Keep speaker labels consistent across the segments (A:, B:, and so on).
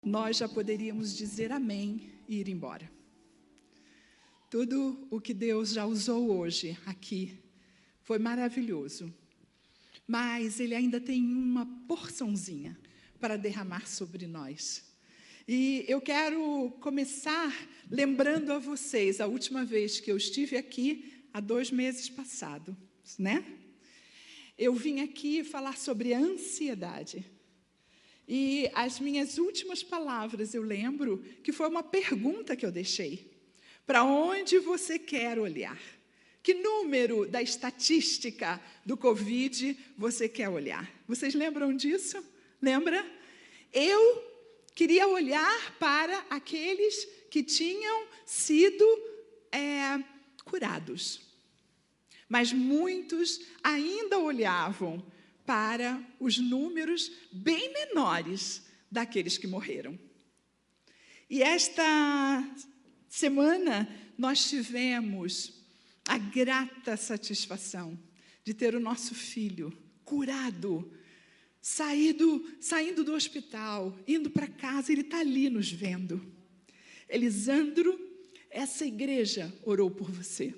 A: nós já poderíamos dizer amém e ir embora. Tudo o que Deus já usou hoje aqui foi maravilhoso, mas Ele ainda tem uma porçãozinha para derramar sobre nós. E eu quero começar lembrando a vocês, a última vez que eu estive aqui, há 2 meses passados, né? Eu vim aqui falar sobre a ansiedade. E as minhas últimas palavras, eu lembro que foi uma pergunta que eu deixei. Para onde você quer olhar? Que número da estatística do Covid você quer olhar? Vocês lembram disso? Lembra? Eu queria olhar para aqueles que tinham sido curados. Mas muitos ainda olhavam para os números bem menores daqueles que morreram. E esta semana nós tivemos a grata satisfação de ter o nosso filho curado, saindo do hospital, indo para casa, ele está ali nos vendo. Elisandro, essa igreja orou por você.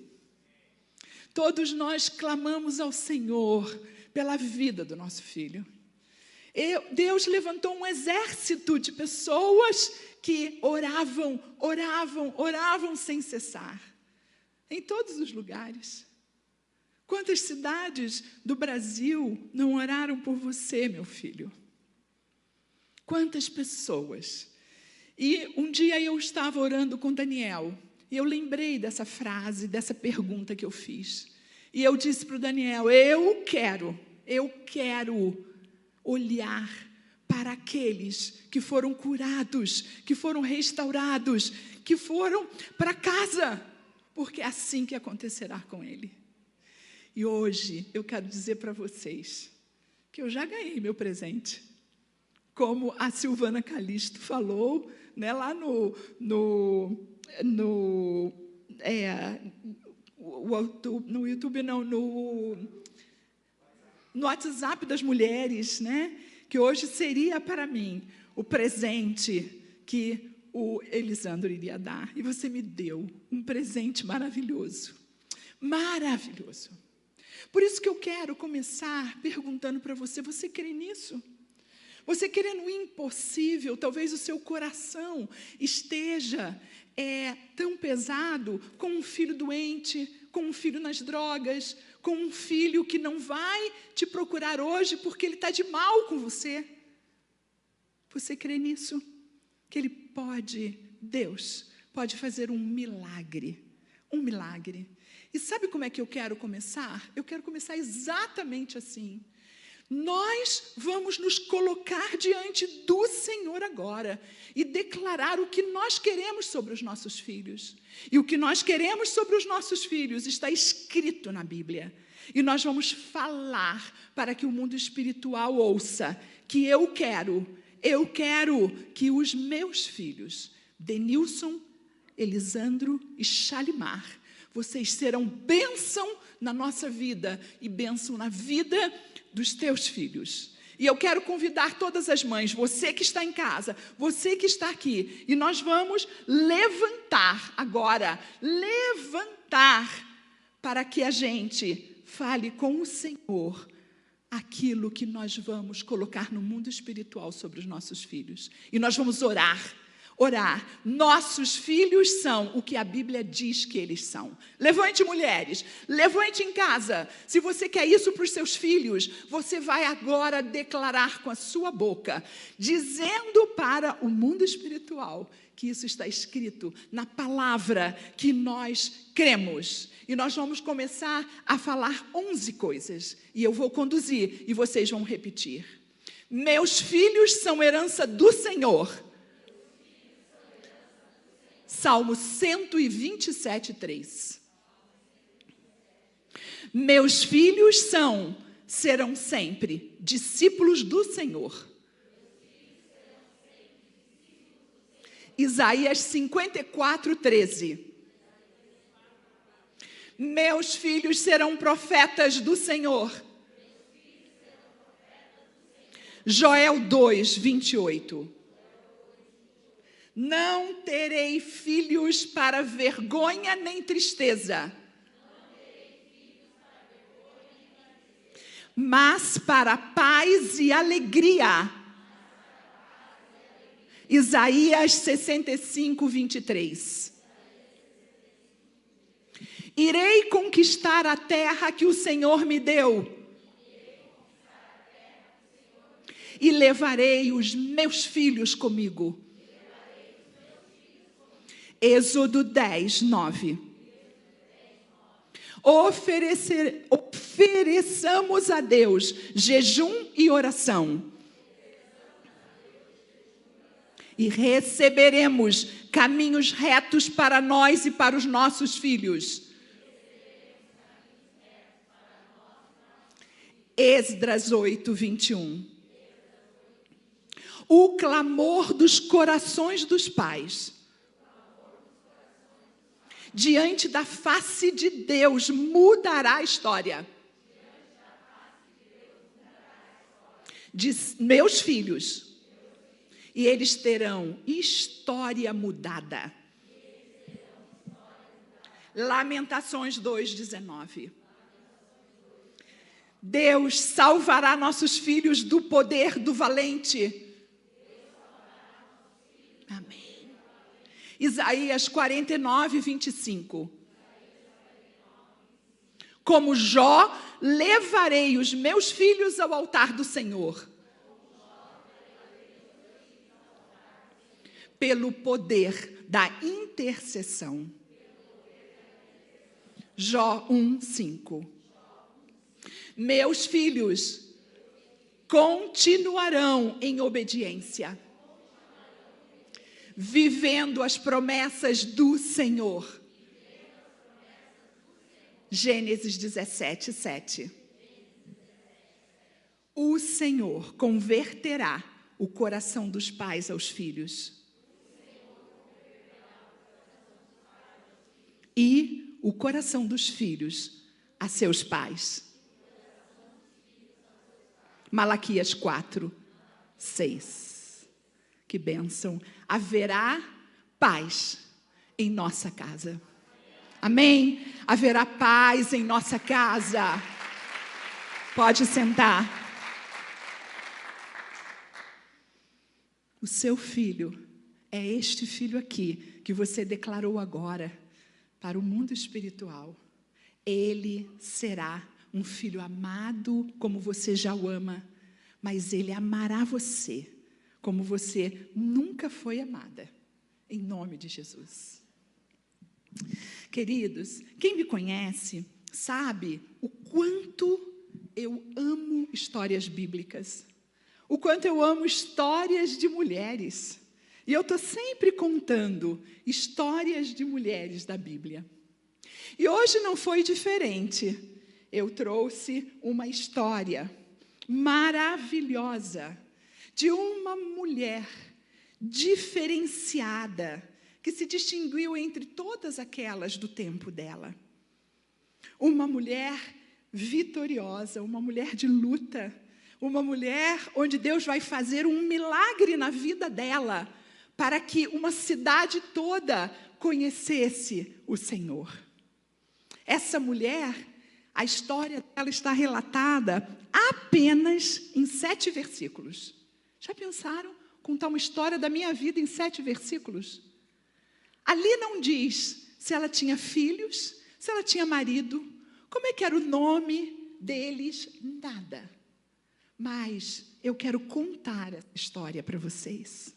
A: Todos nós clamamos ao Senhor pela vida do nosso filho. Deus levantou um exército de pessoas que oravam sem cessar. Em todos os lugares. Quantas cidades do Brasil não oraram por você, meu filho? Quantas pessoas? E um dia eu estava orando com Daniel, e eu lembrei dessa frase, dessa pergunta que eu fiz. E eu disse para o Daniel, eu quero olhar para aqueles que foram curados, que foram restaurados, que foram para casa, porque é assim que acontecerá com ele. E hoje eu quero dizer para vocês que eu já ganhei meu presente. Como a Silvana Calisto falou, né, lá no YouTube, não, no WhatsApp das mulheres, né, que hoje seria para mim o presente que o Elisandro iria dar. E você me deu um presente maravilhoso. Maravilhoso. Por isso que eu quero começar perguntando para você, você crê nisso? Você crê no impossível? Talvez o seu coração esteja tão pesado com um filho doente, com um filho nas drogas, com um filho que não vai te procurar hoje porque ele está de mal com você. Você crê nisso? Que Ele pode, Deus, pode fazer um milagre. Um milagre. E sabe como é que eu quero começar? Eu quero começar exatamente assim. Nós vamos nos colocar diante do Senhor agora e declarar o que nós queremos sobre os nossos filhos. E o que nós queremos sobre os nossos filhos está escrito na Bíblia. E nós vamos falar para que o mundo espiritual ouça que eu quero que os meus filhos, Denilson, Elisandro e Shalimar, vocês serão bênção na nossa vida e bênção na vida dos teus filhos. E eu quero convidar todas as mães, você que está em casa, você que está aqui, e nós vamos levantar agora, para que a gente fale com o Senhor aquilo que nós vamos colocar no mundo espiritual sobre os nossos filhos. E nós vamos orar. Nossos filhos são o que a Bíblia diz que eles são. Levante, mulheres, levante em casa. Se você quer isso para os seus filhos, você vai agora declarar com a sua boca, dizendo para o mundo espiritual que isso está escrito na palavra que nós cremos. E nós vamos começar a falar 11 coisas. E eu vou conduzir e vocês vão repetir. Meus filhos são herança do Senhor. Salmo 127, 3. Meus filhos serão sempre discípulos do Senhor. Isaías 54, 13. Meus filhos serão profetas do Senhor. Joel 2, 28. Não terei filhos para vergonha nem tristeza, mas para paz e alegria. Isaías 65, 23. Irei conquistar a terra que o Senhor me deu, e levarei os meus filhos comigo. Êxodo 10, 9. Ofereçamos a Deus jejum e oração, e receberemos caminhos retos para nós e para os nossos filhos. Esdras 8, 21. O clamor dos corações dos pais diante da face de Deus mudará a história de meus filhos, e eles terão história mudada. Lamentações 2:19. Deus salvará nossos filhos do poder do valente. Amém. Isaías 49, 25. Como Jó, levarei os meus filhos ao altar do Senhor, pelo poder da intercessão. Jó 1, 5. Meus filhos continuarão em obediência, vivendo as promessas do Senhor. Gênesis 17, 7. O Senhor converterá o coração dos pais aos filhos, e o coração dos filhos a seus pais. Malaquias 4, 6. Que bênção. Haverá paz em nossa casa. Amém? Haverá paz em nossa casa. Pode sentar. O seu filho é este filho aqui que você declarou agora para o mundo espiritual. Ele será um filho amado como você já o ama, mas ele amará você como você nunca foi amada, em nome de Jesus. Queridos, quem me conhece sabe o quanto eu amo histórias bíblicas, o quanto eu amo histórias de mulheres. E eu estou sempre contando histórias de mulheres da Bíblia. E hoje não foi diferente. Eu trouxe uma história maravilhosa de uma mulher diferenciada, que se distinguiu entre todas aquelas do tempo dela. Uma mulher vitoriosa, uma mulher de luta, uma mulher onde Deus vai fazer um milagre na vida dela, para que uma cidade toda conhecesse o Senhor. Essa mulher, a história dela está relatada apenas em 7 versículos. Já pensaram contar uma história da minha vida em 7 versículos? Ali não diz se ela tinha filhos, se ela tinha marido, como é que era o nome deles, nada. Mas eu quero contar essa história para vocês.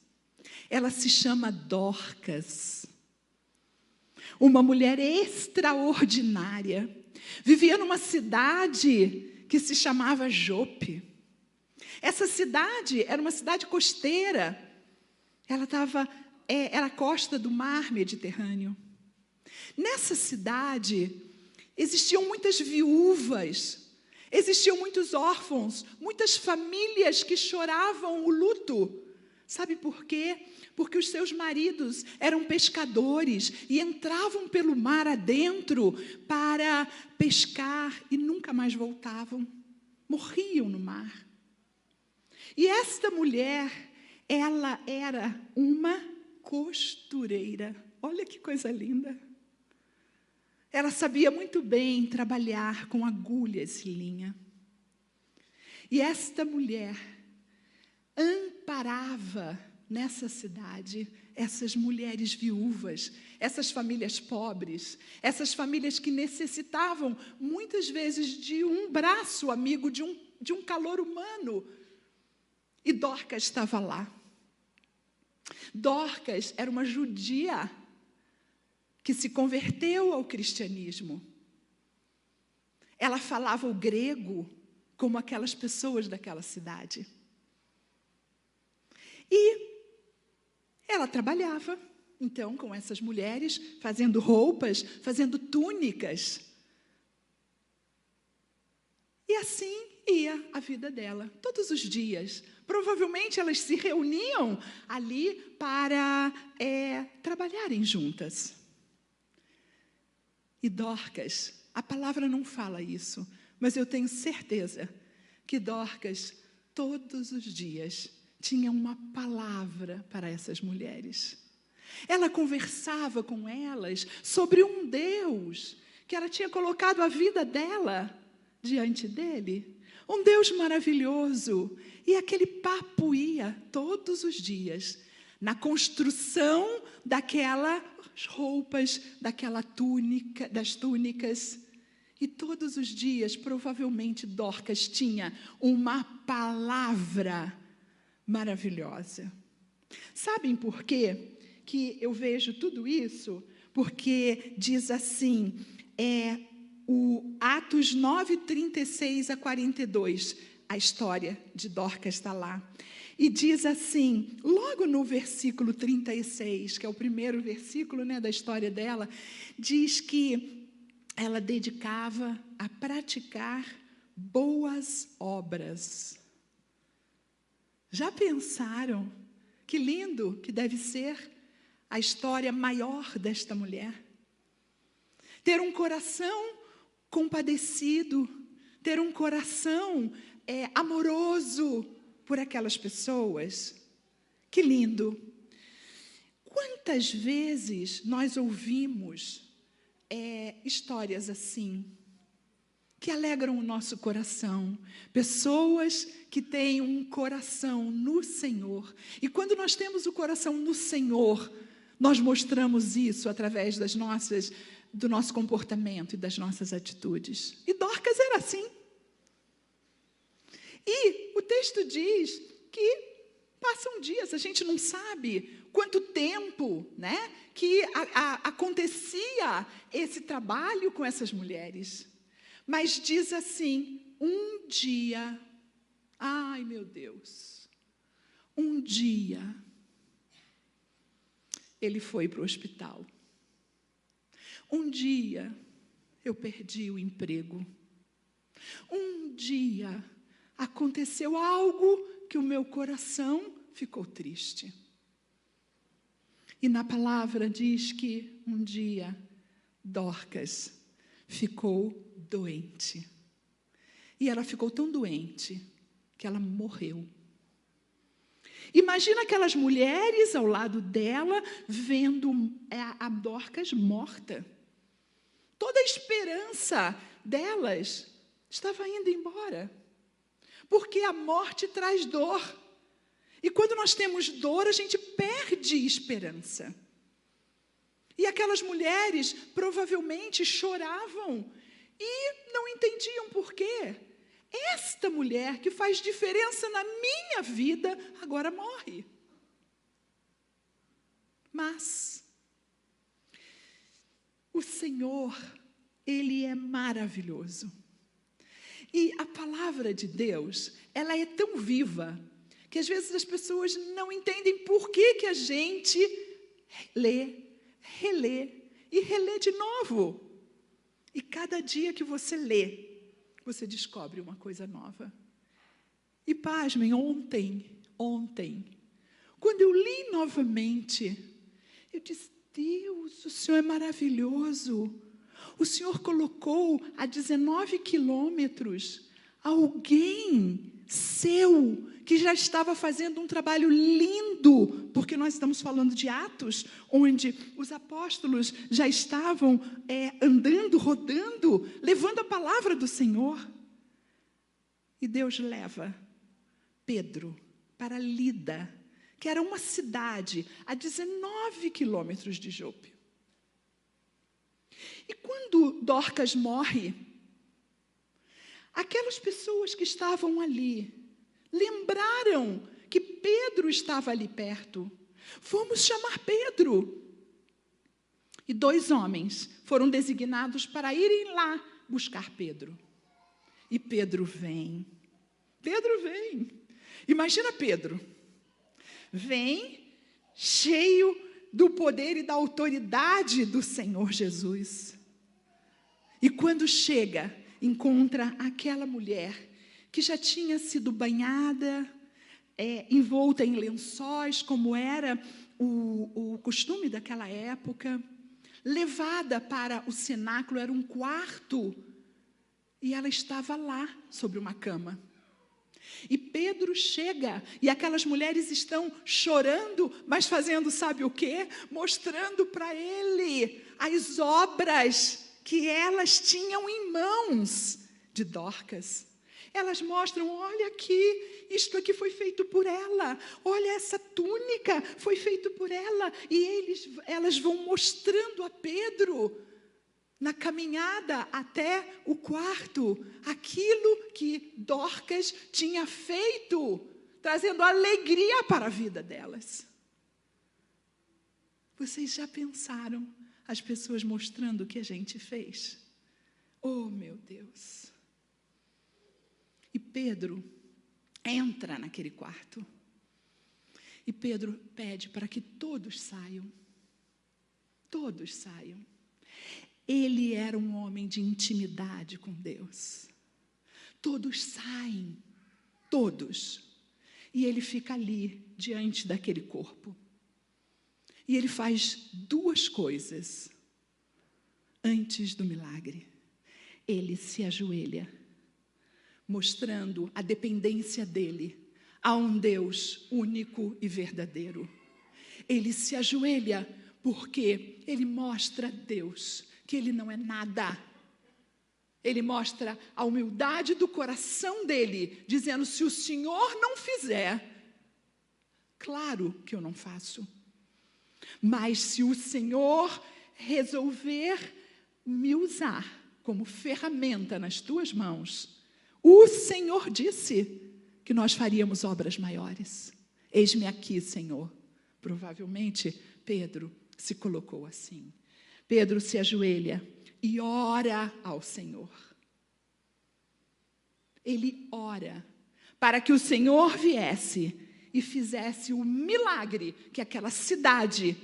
A: Ela se chama Dorcas. Uma mulher extraordinária. Vivia numa cidade que se chamava Jope. Essa cidade era uma cidade costeira. Ela era a costa do mar Mediterrâneo. Nessa cidade existiam muitas viúvas, existiam muitos órfãos, muitas famílias que choravam o luto. Sabe por quê? Porque os seus maridos eram pescadores e entravam pelo mar adentro para pescar e nunca mais voltavam. Morriam no mar. E esta mulher, ela era uma costureira. Olha que coisa linda. Ela sabia muito bem trabalhar com agulhas e linha. E esta mulher amparava nessa cidade essas mulheres viúvas, essas famílias pobres, essas famílias que necessitavam muitas vezes de um braço amigo, de um calor humano. E Dorcas estava lá. Dorcas era uma judia que se converteu ao cristianismo. Ela falava o grego como aquelas pessoas daquela cidade. E ela trabalhava, então, com essas mulheres, fazendo roupas, fazendo túnicas. E assim ia a vida dela, todos os dias. Provavelmente elas se reuniam ali para trabalharem juntas. E Dorcas, a palavra não fala isso, mas eu tenho certeza que Dorcas, todos os dias, tinha uma palavra para essas mulheres. Ela conversava com elas sobre um Deus que ela tinha colocado a vida dela diante dele. Um Deus maravilhoso. E aquele papo ia todos os dias na construção daquelas roupas, daquela túnica, das túnicas. E todos os dias, provavelmente, Dorcas tinha uma palavra maravilhosa. Sabem por quê que eu vejo tudo isso? Porque diz assim, o Atos 9, 36 a 42, a história de Dorcas está lá. E diz assim, logo no versículo 36, que é o primeiro versículo, né, da história dela, diz que ela dedicava a praticar boas obras. Já pensaram que lindo que deve ser a história maior desta mulher? Ter um coração compadecido, ter um coração amoroso por aquelas pessoas. Que lindo! Quantas vezes nós ouvimos histórias assim, que alegram o nosso coração, pessoas que têm um coração no Senhor. E quando nós temos o coração no Senhor, nós mostramos isso através do nosso comportamento e das nossas atitudes. E Dorcas era assim. E o texto diz que passam dias, a gente não sabe quanto tempo, né, que acontecia esse trabalho com essas mulheres. Mas diz assim, um dia, ai meu Deus, um dia, ele foi para o hospital. Um dia, eu perdi o emprego. Um dia, aconteceu algo que o meu coração ficou triste. E na palavra diz que um dia, Dorcas ficou doente. E ela ficou tão doente que ela morreu. Imagina aquelas mulheres ao lado dela, vendo a Dorcas morta. Toda a esperança delas estava indo embora. Porque a morte traz dor. E quando nós temos dor, a gente perde esperança. E aquelas mulheres provavelmente choravam e não entendiam por quê. Esta mulher que faz diferença na minha vida, agora morre. Mas o Senhor, Ele é maravilhoso. E a palavra de Deus, ela é tão viva, que às vezes as pessoas não entendem por que a gente lê, relê e relê de novo. E cada dia que você lê, você descobre uma coisa nova. E pasmem, ontem, quando eu li novamente, eu disse, Deus, o Senhor é maravilhoso. O Senhor colocou a 19 quilômetros alguém seu que já estava fazendo um trabalho lindo, porque nós estamos falando de Atos, onde os apóstolos já estavam andando, rodando, levando a palavra do Senhor. E Deus leva Pedro para Lida, que era uma cidade a 19 quilômetros de Jope. E quando Dorcas morre, aquelas pessoas que estavam ali lembraram que Pedro estava ali perto. Vamos chamar Pedro. E 2 homens foram designados para irem lá buscar Pedro. E Pedro vem. Pedro vem. Imagina Pedro. Vem cheio do poder e da autoridade do Senhor Jesus. E quando chega, encontra aquela mulher que já tinha sido banhada, envolta em lençóis, como era o costume daquela época, levada para o cenáculo, era um quarto, e ela estava lá, sobre uma cama. E Pedro chega, e aquelas mulheres estão chorando, mas fazendo sabe o quê? Mostrando para ele as obras que elas tinham em mãos de Dorcas. Elas mostram, olha aqui, isto aqui foi feito por ela. Olha, essa túnica foi feito por ela. E elas vão mostrando a Pedro, na caminhada até o quarto, aquilo que Dorcas tinha feito, trazendo alegria para a vida delas. Vocês já pensaram as pessoas mostrando o que a gente fez? Oh, meu Deus! E Pedro entra naquele quarto. E Pedro pede para que todos saiam. Todos saiam. Ele era um homem de intimidade com Deus. Todos saem, todos. E ele fica ali, diante daquele corpo. E ele faz 2 coisas antes do milagre. Ele se ajoelha, mostrando a dependência dele a um Deus único e verdadeiro. Ele se ajoelha porque ele mostra a Deus que ele não é nada. Ele mostra a humildade do coração dele, dizendo, se o Senhor não fizer, claro que eu não faço. Mas se o Senhor resolver me usar como ferramenta nas tuas mãos, o Senhor disse que nós faríamos obras maiores. Eis-me aqui, Senhor. Provavelmente, Pedro se colocou assim. Pedro se ajoelha e ora ao Senhor. Ele ora para que o Senhor viesse e fizesse o milagre que aquela cidade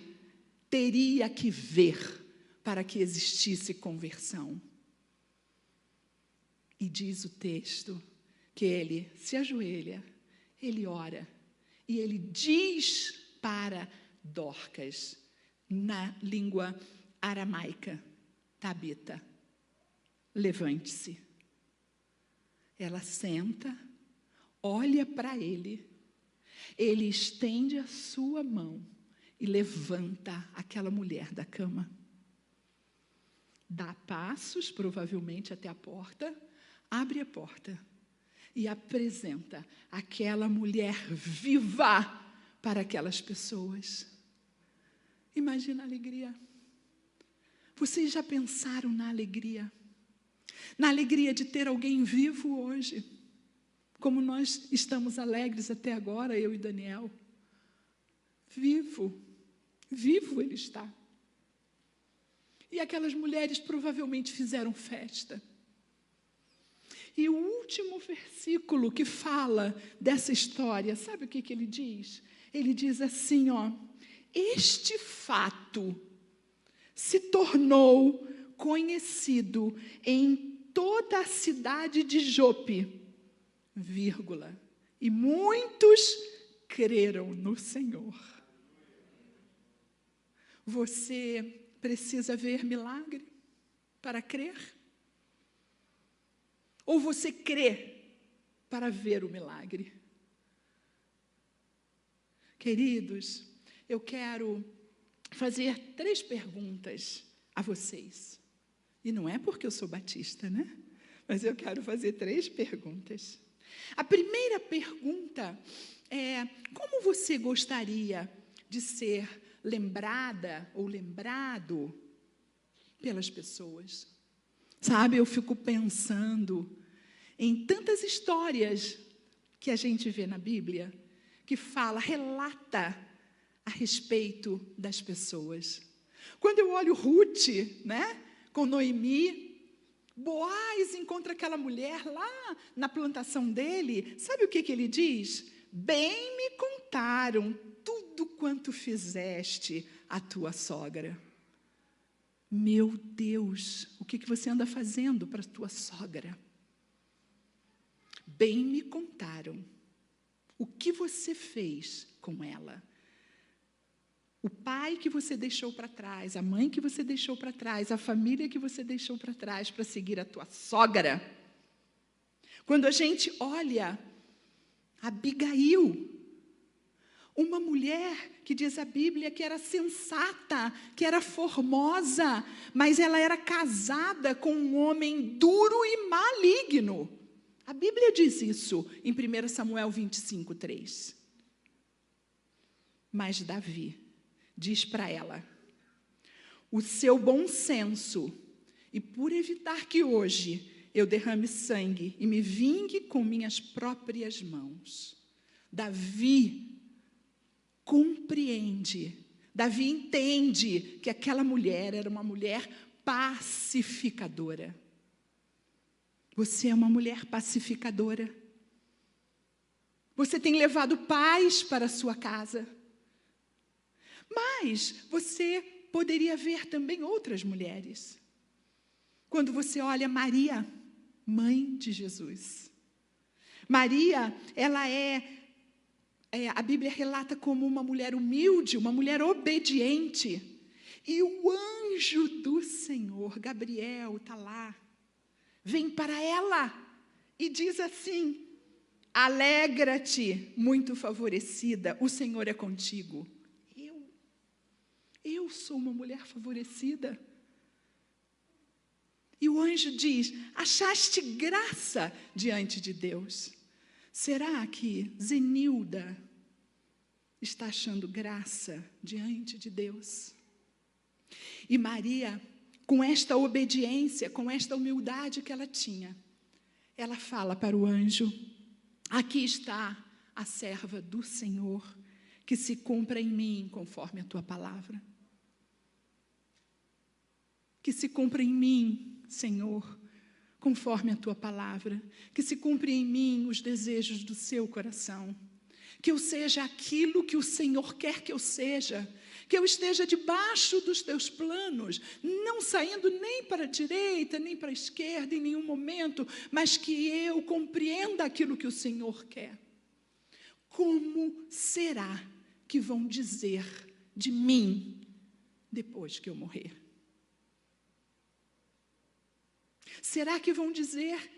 A: teria que ver para que existisse conversão. E diz o texto que ele se ajoelha, ele ora e ele diz para Dorcas, na língua aramaica, Tabita, levante-se. Ela senta, olha para ele, ele estende a sua mão e levanta aquela mulher da cama. Dá passos, provavelmente até a porta, abre a porta e apresenta aquela mulher viva para aquelas pessoas. Imagina a alegria. Vocês já pensaram na alegria? Na alegria de ter alguém vivo hoje, como nós estamos alegres até agora, eu e Daniel. Vivo, vivo ele está. E aquelas mulheres provavelmente fizeram festa. E o último versículo que fala dessa história, sabe o que ele diz? Ele diz assim, ó, este fato se tornou conhecido em toda a cidade de Jope, vírgula, e muitos creram no Senhor. Você precisa ver milagre para crer? Ou você crê para ver o milagre? Queridos, eu quero fazer 3 perguntas a vocês. E não é porque eu sou batista, né? Mas eu quero fazer 3 perguntas. A primeira pergunta é: como você gostaria de ser lembrada ou lembrado pelas pessoas? Sabe, eu fico pensando em tantas histórias que a gente vê na Bíblia, que relata a respeito das pessoas. Quando eu olho Ruth, né, com Noemi, Boaz encontra aquela mulher lá na plantação dele, sabe o que ele diz? Bem me contaram tudo quanto fizeste à tua sogra. Meu Deus, o que você anda fazendo para a tua sogra? Bem me contaram o que você fez com ela. O pai que você deixou para trás, a mãe que você deixou para trás, a família que você deixou para trás para seguir a tua sogra. Quando a gente olha Abigail, uma mulher que diz a Bíblia que era sensata, que era formosa, mas ela era casada com um homem duro e maligno. A Bíblia diz isso em 1 Samuel 25, 3. Mas Davi diz para ela: o seu bom senso, e por evitar que hoje eu derrame sangue e me vingue com minhas próprias mãos. Davi compreende, Davi entende que aquela mulher era uma mulher pacificadora. Você é uma mulher pacificadora. Você tem levado paz para a sua casa. Mas você poderia ver também outras mulheres. Quando você olha Maria, mãe de Jesus. Maria, ela a Bíblia relata como uma mulher humilde, uma mulher obediente. E o anjo do Senhor, Gabriel, está lá, vem para ela e diz assim: alegra-te, muito favorecida, o Senhor é contigo. Eu sou uma mulher favorecida. E o anjo diz: achaste graça diante de Deus. Será que Zenilda está achando graça diante de Deus? E Maria, com esta obediência, com esta humildade que ela tinha, ela fala para o anjo: aqui está a serva do Senhor, que se cumpra em mim conforme a tua palavra. Que se cumpra em mim, Senhor, conforme a tua palavra. Que se cumpra em mim os desejos do seu coração. Que eu seja aquilo que o Senhor quer que eu seja. Que eu esteja debaixo dos teus planos, não saindo nem para a direita, nem para a esquerda em nenhum momento, mas que eu compreenda aquilo que o Senhor quer. Como será que vão dizer de mim depois que eu morrer? Será que vão dizer,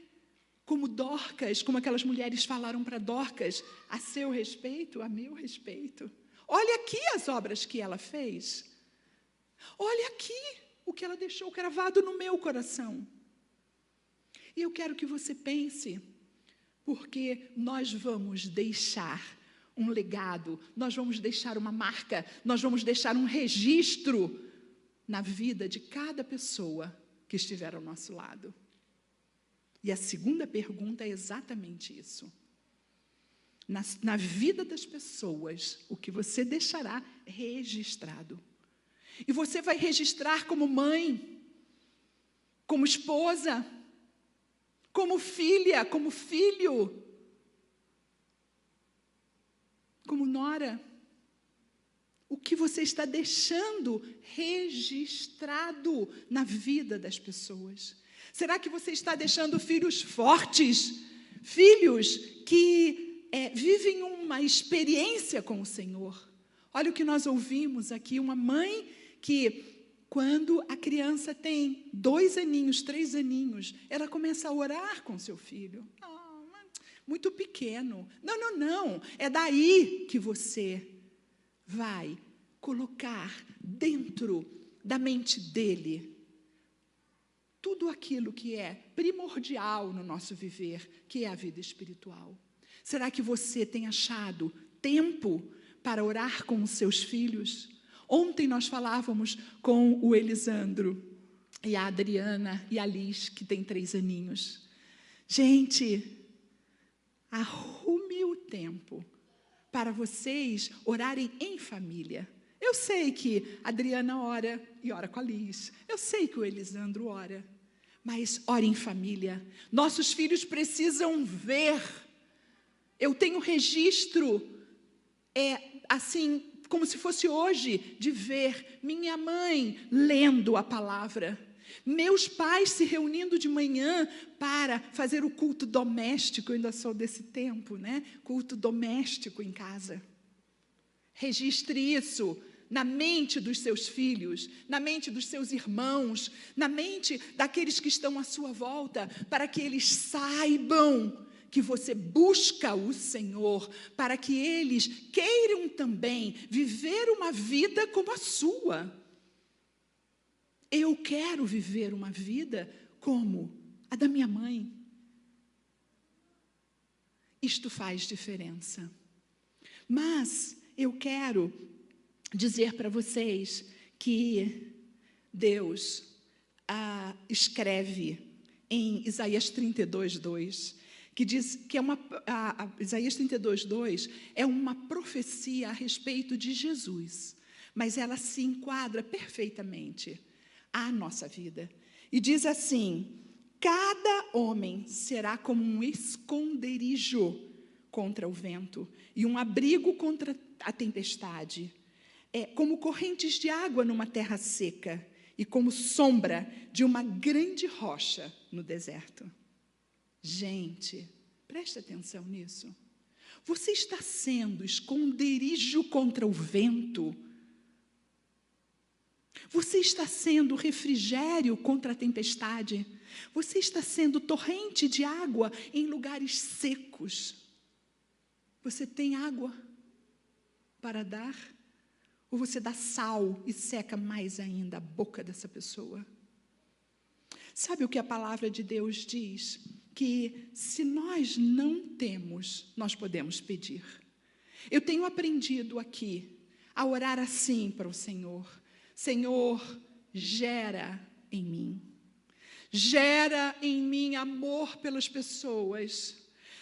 A: como Dorcas, como aquelas mulheres falaram para Dorcas, a seu respeito, a meu respeito? Olha aqui as obras que ela fez. Olha aqui o que ela deixou gravado no meu coração. E eu quero que você pense, porque nós vamos deixar um legado, nós vamos deixar uma marca, nós vamos deixar um registro na vida de cada pessoa que estiver ao nosso lado. E a segunda pergunta é exatamente isso. Na vida das pessoas, o que você deixará registrado. E você vai registrar como mãe, como esposa, como filha, como filho, como nora. O que você está deixando registrado na vida das pessoas? Será que você está deixando filhos fortes? Filhos que vivem uma experiência com o Senhor? Olha o que nós ouvimos aqui, uma mãe que, quando a criança tem 2 aninhos, 3 aninhos, ela começa a orar com seu filho. Muito pequeno. Não, é daí que você vai colocar dentro da mente dele tudo aquilo que é primordial no nosso viver, que é a vida espiritual. Será que você tem achado tempo para orar com os seus filhos? Ontem nós falávamos com o Elisandro e a Adriana e a Liz, que tem 3 aninhos. Gente, arrume o tempo para vocês orarem em família. Eu sei que a Adriana ora e ora com a Liz. Eu sei que o Elisandro ora. Mas ore em família. Nossos filhos precisam ver. Eu tenho registro, assim, como se fosse hoje, de ver minha mãe lendo a palavra. Meus pais se reunindo de manhã para fazer o culto doméstico. Eu ainda sou desse tempo, né? Culto doméstico em casa. Registre isso na mente dos seus filhos, na mente dos seus irmãos, na mente daqueles que estão à sua volta, para que eles saibam que você busca o Senhor, para que eles queiram também viver uma vida como a sua. Eu quero viver uma vida como a da minha mãe. Isto faz diferença. Mas eu quero dizer para vocês que Deus escreve em Isaías 32:2, que diz que Isaías 32:2 é uma profecia a respeito de Jesus, mas ela se enquadra perfeitamente à nossa vida. E diz assim: cada homem será como um esconderijo contra o vento e um abrigo contra a tempestade. Como correntes de água numa terra seca e como sombra de uma grande rocha no deserto. Gente, preste atenção nisso. Você está sendo esconderijo contra o vento? Você está sendo refrigério contra a tempestade? Você está sendo torrente de água em lugares secos? Você tem água para dar? Ou você dá sal e seca mais ainda a boca dessa pessoa? Sabe o que a palavra de Deus diz? Que se nós não temos, nós podemos pedir. Eu tenho aprendido aqui a orar assim para o Senhor: Senhor, gera em mim. Gera em mim amor pelas pessoas.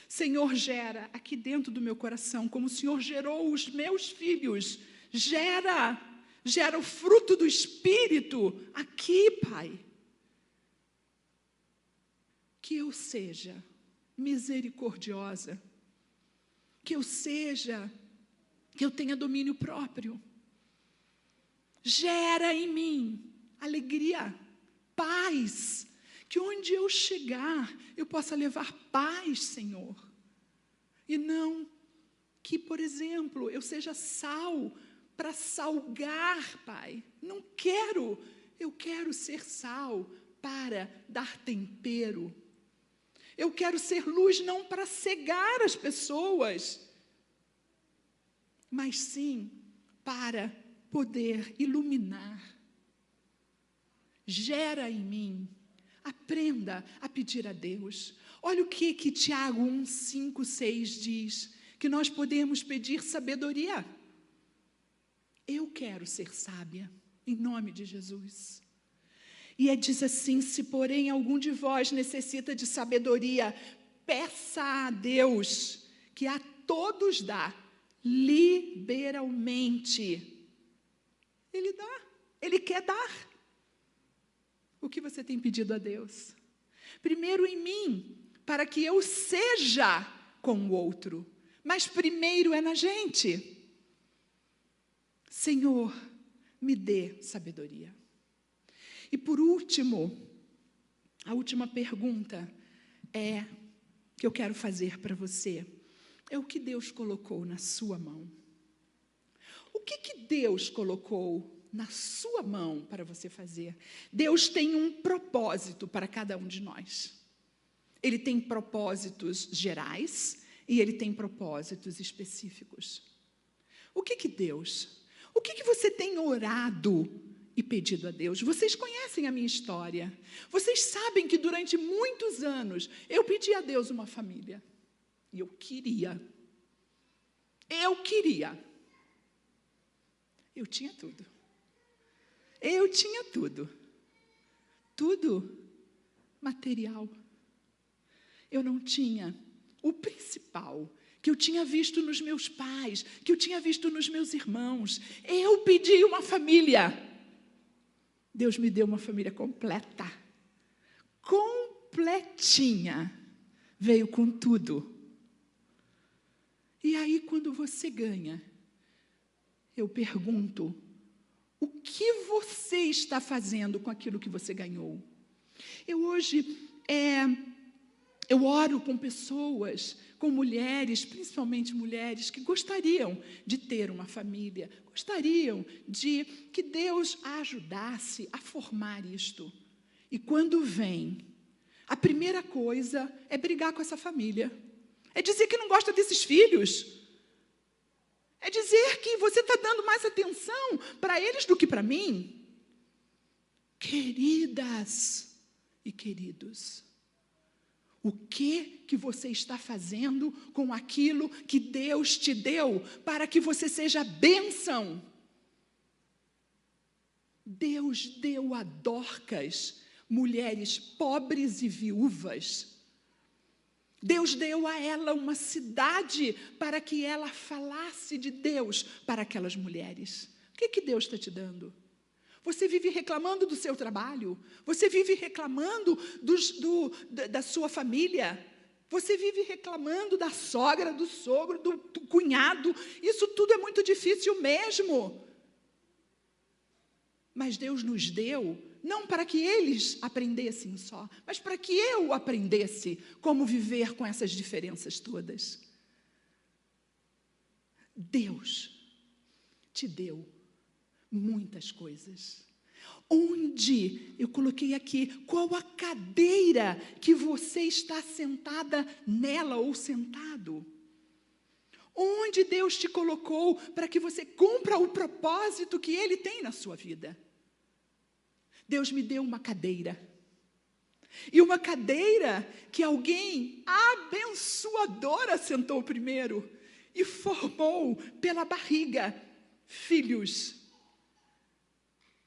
A: Senhor, gera aqui dentro do meu coração, como o Senhor gerou os meus filhos. Gera o fruto do Espírito aqui, Pai. Que eu seja misericordiosa, que eu tenha domínio próprio. Gera em mim alegria, paz, que onde eu chegar, eu possa levar paz, Senhor. E não que, por exemplo, eu seja sal para salgar, Pai. Não quero, eu quero ser sal para dar tempero. Eu quero ser luz não para cegar as pessoas, mas sim para poder iluminar. Gera em mim. Aprenda a pedir a Deus. Olha o que Tiago 1, 5, 6 diz, que nós podemos pedir sabedoria. Eu quero ser sábia, em nome de Jesus. E diz assim: se porém algum de vós necessita de sabedoria, peça a Deus, que a todos dá, liberalmente. Ele dá, Ele quer dar. O que você tem pedido a Deus? Primeiro em mim, para que eu seja com o outro. Mas primeiro é na gente. Senhor, me dê sabedoria. E por último, a última pergunta que eu quero fazer para você é: o que Deus colocou na sua mão? O que Deus colocou na sua mão para você fazer? Deus tem um propósito para cada um de nós. Ele tem propósitos gerais e Ele tem propósitos específicos. O que Deus? O que você tem orado e pedido a Deus? Vocês conhecem a minha história. Vocês sabem que durante muitos anos eu pedi a Deus uma família. E eu queria. Eu tinha tudo. Eu tinha tudo. Tudo material. Eu não tinha o principal, que eu tinha visto nos meus pais, que eu tinha visto nos meus irmãos. Eu pedi uma família. Deus me deu uma família completa. Completinha. Veio com tudo. E aí, quando você ganha, eu pergunto, o que você está fazendo com aquilo que você ganhou? Eu oro com pessoas, com mulheres, principalmente mulheres, que gostariam de ter uma família, gostariam de que Deus a ajudasse a formar isto. E quando vem, a primeira coisa é brigar com essa família. É dizer que não gosta desses filhos. É dizer que você está dando mais atenção para eles do que para mim. Queridas e queridos, o que você está fazendo com aquilo que Deus te deu para que você seja bênção? Deus deu a Dorcas mulheres pobres e viúvas. Deus deu a ela uma cidade para que ela falasse de Deus para aquelas mulheres. O que Deus está te dando? Você vive reclamando do seu trabalho? Você vive reclamando da sua família? Você vive reclamando da sogra, do sogro, do cunhado? Isso tudo é muito difícil mesmo. Mas Deus nos deu, não para que eles aprendessem só, mas para que eu aprendesse como viver com essas diferenças todas. Deus te deu muitas coisas. Onde, eu coloquei aqui, qual a cadeira que você está sentada nela ou sentado? Onde Deus te colocou para que você cumpra o propósito que Ele tem na sua vida? Deus me deu uma cadeira. E uma cadeira que alguém abençoadora sentou primeiro e formou pela barriga filhos.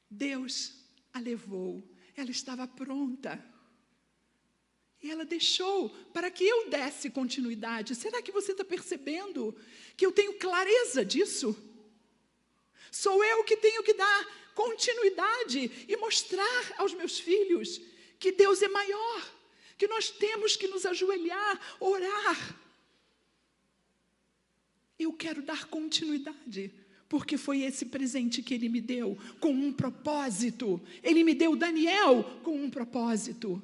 A: Deus a levou, ela estava pronta. E ela deixou para que eu desse continuidade. Será que você está percebendo que eu tenho clareza disso? Sou eu que tenho que dar continuidade e mostrar aos meus filhos que Deus é maior, que nós temos que nos ajoelhar, orar. Eu quero dar continuidade, porque foi esse presente que Ele me deu, com um propósito. Ele me deu Daniel com um propósito.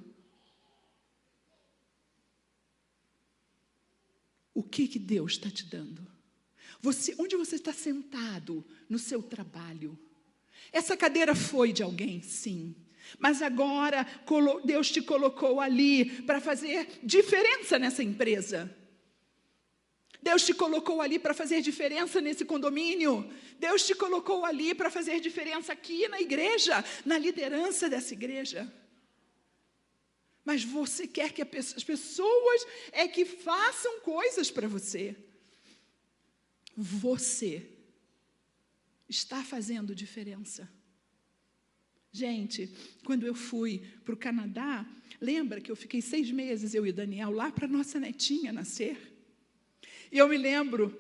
A: O que Deus está te dando? Onde você está sentado no seu trabalho? Essa cadeira foi de alguém, sim. Mas agora Deus te colocou ali para fazer diferença nessa empresa. Deus te colocou ali para fazer diferença nesse condomínio. Deus te colocou ali para fazer diferença aqui na igreja, na liderança dessa igreja. Mas você quer que as pessoas que façam coisas para você. Você está fazendo diferença. Gente, quando eu fui para o Canadá, lembra que eu fiquei 6 meses, eu e o Daniel, lá para a nossa netinha nascer? E eu me lembro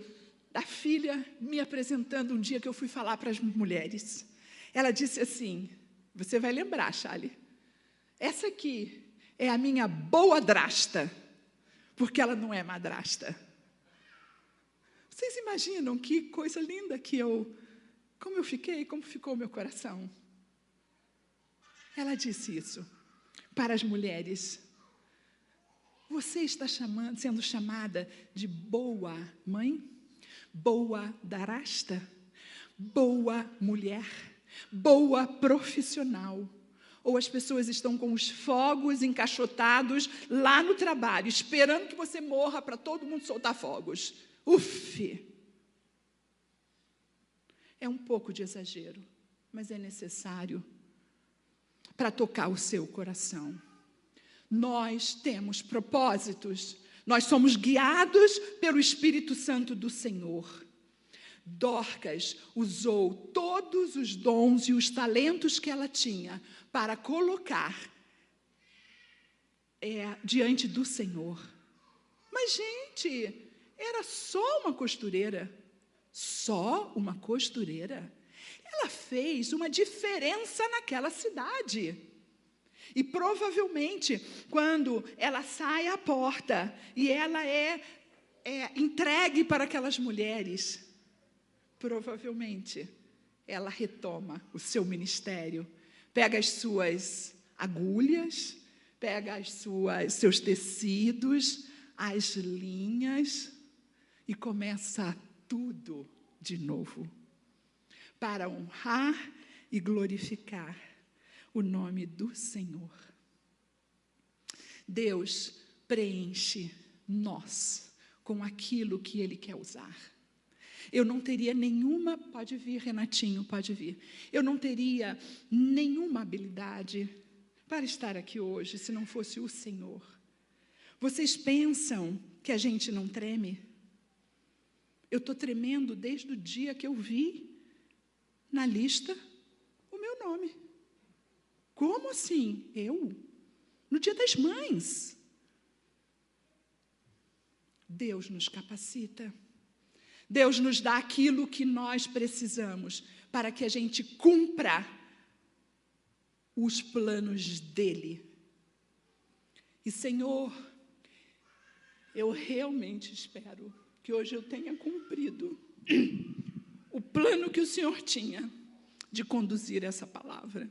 A: da filha me apresentando um dia que eu fui falar para as mulheres. Ela disse assim, você vai lembrar, Charlie, essa aqui é a minha boadrasta, porque ela não é madrasta. Vocês imaginam que coisa linda como eu fiquei, como ficou o meu coração? Ela disse isso para as mulheres. Você está sendo chamada de boa mãe, boa darasta, boa mulher, boa profissional. Ou as pessoas estão com os fogos encaixotados lá no trabalho, esperando que você morra para todo mundo soltar fogos. Uf! É um pouco de exagero, mas é necessário para tocar o seu coração. Nós temos propósitos, nós somos guiados pelo Espírito Santo do Senhor. Dorcas usou todos os dons e os talentos que ela tinha para colocar diante do Senhor. Mas, gente, era só uma costureira. Só uma costureira. Ela fez uma diferença naquela cidade. E provavelmente, quando ela sai à porta e ela é entregue para aquelas mulheres, provavelmente ela retoma o seu ministério, pega as suas agulhas, pega seus tecidos, as linhas e começa tudo de novo, para honrar e glorificar o nome do Senhor. Deus preenche nós com aquilo que Ele quer usar. Eu não teria nenhuma, pode vir, Renatinho, pode vir. Eu não teria nenhuma habilidade para estar aqui hoje se não fosse o Senhor. Vocês pensam que a gente não treme? Eu estou tremendo desde o dia que eu vi na lista o meu nome. Como assim? Eu? No Dia das Mães. Deus nos capacita. Deus nos dá aquilo que nós precisamos para que a gente cumpra os planos dEle. E, Senhor, eu realmente espero que hoje eu tenha cumprido o plano que o Senhor tinha de conduzir essa palavra.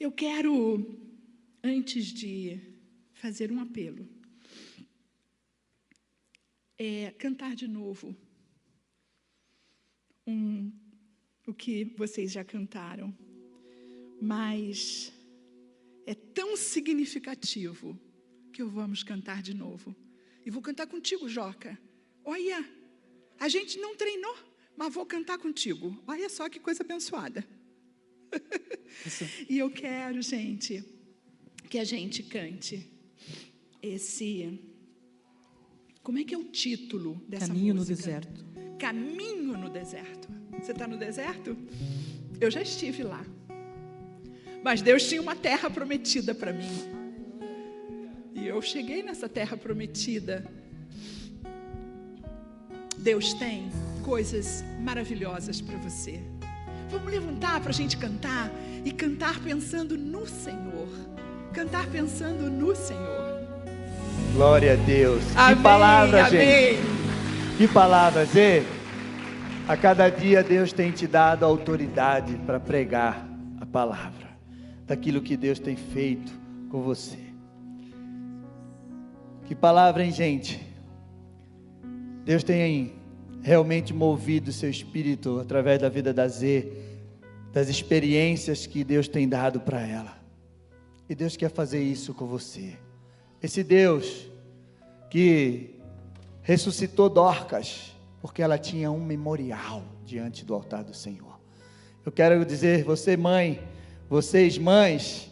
A: Eu quero, antes de fazer um apelo, cantar de novo o que vocês já cantaram, mas é tão significativo que vamos cantar de novo. E vou cantar contigo, Joca. Olha, a gente não treinou, mas vou cantar contigo. Olha só que coisa abençoada. E eu quero, gente, que a gente cante esse... Como é que é o título dessa
B: Caminho
A: música?
B: no Deserto.
A: Caminho no Deserto. Você está no deserto? Eu já estive lá. Mas Deus tinha uma terra prometida para mim. E eu cheguei nessa terra prometida. Deus tem coisas maravilhosas para você. Vamos levantar para a gente cantar e cantar pensando no Senhor. Cantar pensando no Senhor.
C: Glória a Deus.
A: Amém,
C: Que palavra,
A: amém.
C: gente. Que palavra, Zê. A cada dia Deus tem te dado autoridade para pregar a palavra. Daquilo que Deus tem feito com você. Que palavra, hein, gente? Deus tem realmente movido o seu espírito através da vida da Zê, das experiências que Deus tem dado para ela. E Deus quer fazer isso com você. Esse Deus que ressuscitou Dorcas, porque ela tinha um memorial diante do altar do Senhor. Eu quero dizer, você mãe, vocês mães,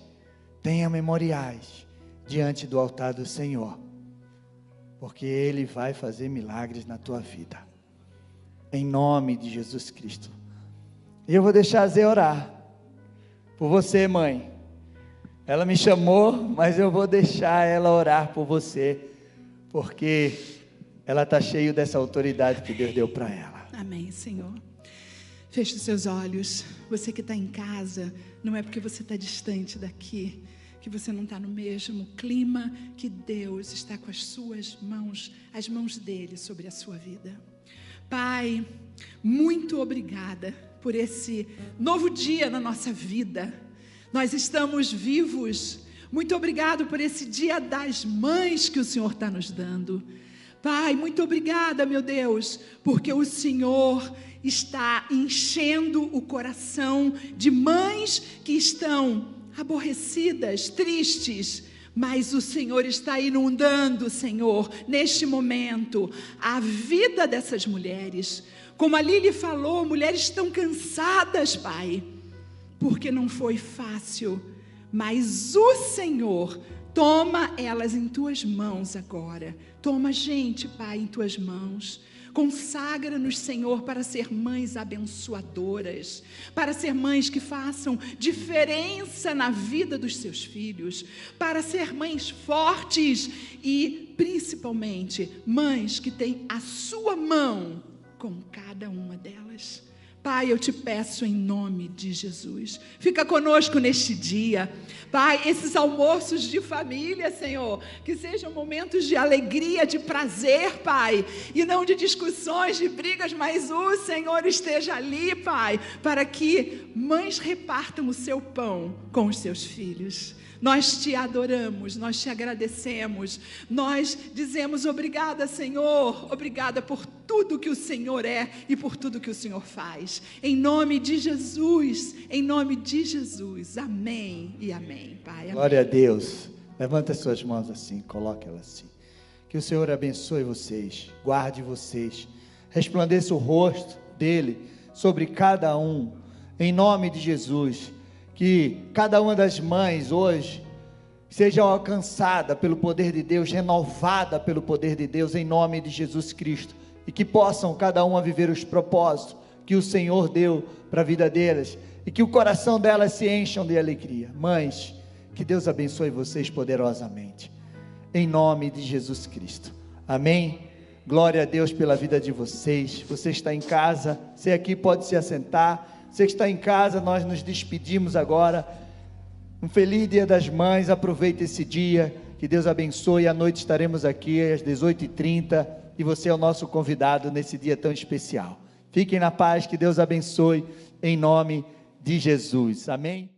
C: tenham memoriais diante do altar do Senhor, porque Ele vai fazer milagres na tua vida, em nome de Jesus Cristo. E eu vou deixar a Zé orar por você, mãe. Ela me chamou, mas eu vou deixar ela orar por você, porque ela está cheia dessa autoridade que Deus deu para ela.
A: Amém, Senhor. Feche os seus olhos. Você que está em casa, não é porque você está distante daqui, que você não está no mesmo clima, que Deus está com as suas mãos, as mãos dEle sobre a sua vida. Pai, muito obrigada por esse novo dia na nossa vida. Nós estamos vivos. Muito obrigado por esse Dia das Mães que o Senhor está nos dando. Pai, muito obrigada, meu Deus, porque o Senhor está enchendo o coração de mães que estão aborrecidas, tristes, Mas o Senhor está inundando, Senhor, neste momento, a vida dessas mulheres. Como a Lili falou, mulheres estão cansadas, Pai, porque não foi fácil. Mas o Senhor, toma elas em tuas mãos agora. Toma a gente, Pai, em tuas mãos. Consagra-nos, Senhor, para ser mães abençoadoras, para ser mães que façam diferença na vida dos seus filhos, para ser mães fortes e, principalmente, mães que têm a sua mão com cada uma delas. Pai, eu te peço em nome de Jesus, fica conosco neste dia. Pai, esses almoços de família, Senhor, que sejam momentos de alegria, de prazer, Pai, e não de discussões, de brigas, mas o Senhor esteja ali, Pai, para que mães repartam o seu pão com os seus filhos. Nós te adoramos, nós te agradecemos, nós dizemos obrigada, Senhor, obrigada por tudo que o Senhor é e por tudo que o Senhor faz. Em nome de Jesus, amém e amém, Pai. Amém.
C: Glória a Deus. Levanta as suas mãos assim, coloque elas assim. Que o Senhor abençoe vocês, guarde vocês, resplandeça o rosto dele sobre cada um, em nome de Jesus. Que cada uma das mães hoje seja alcançada pelo poder de Deus, renovada pelo poder de Deus, em nome de Jesus Cristo. E que possam cada uma viver os propósitos que o Senhor deu para a vida delas. E que o coração delas se encham de alegria. Mães, que Deus abençoe vocês poderosamente. Em nome de Jesus Cristo. Amém? Glória a Deus pela vida de vocês. Você está em casa, você aqui pode se assentar. Você que está em casa, nós nos despedimos agora. Um feliz Dia das Mães, aproveite esse dia, que Deus abençoe. À noite estaremos aqui às 18h30 e você é o nosso convidado nesse dia tão especial. Fiquem na paz, que Deus abençoe, em nome de Jesus. Amém?